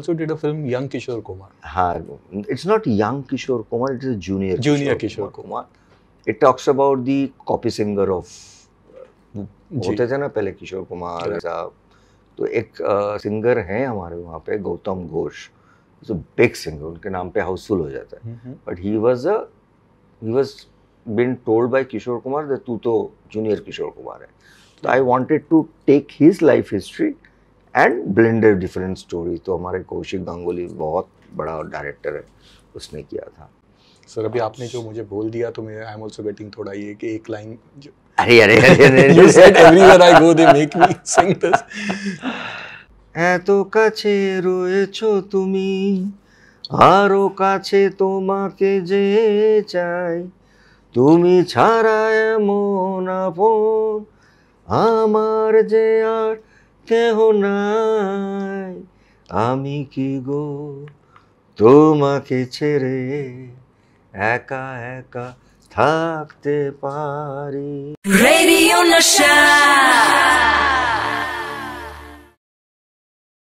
also did a film Young Kishore Kumar. हाँ, it's not young Kishore Kumar, it is a junior Kishore Kumar. It talks about the copy singer of जी. होते थे ना पहले किशोर कुमार साहब, तो एक singer हैं हमारे वहाँ पे Gautam Ghosh, it's a big singer, उनके नाम पे हाउसफुल हो जाता है, but he was been told by Kishore Kumar that तू तो जूनियर किशोर कुमार है, तो I wanted to take his life history and blend a different story. तो हमारे कौशिक गांगुली बहुत बड़ा डायरेक्टर है, उसने किया था। सर अभी आपने जो मुझे बोल दिया तो मैं आई एम आल्सो गेटिंग थोड़ा ये कि एक लाइन अरे you said everywhere I go they make me sing this. এত কাছে রয়েছো তুমি, আরো কাছে তোমাকে যে চাই, তুমি ছাড়া এমন আপন আমার যে আর কেহ নাই, আমি কি গো তোমাকে ছেড়ে একা একা থাকতে পারি। Radio Nasha.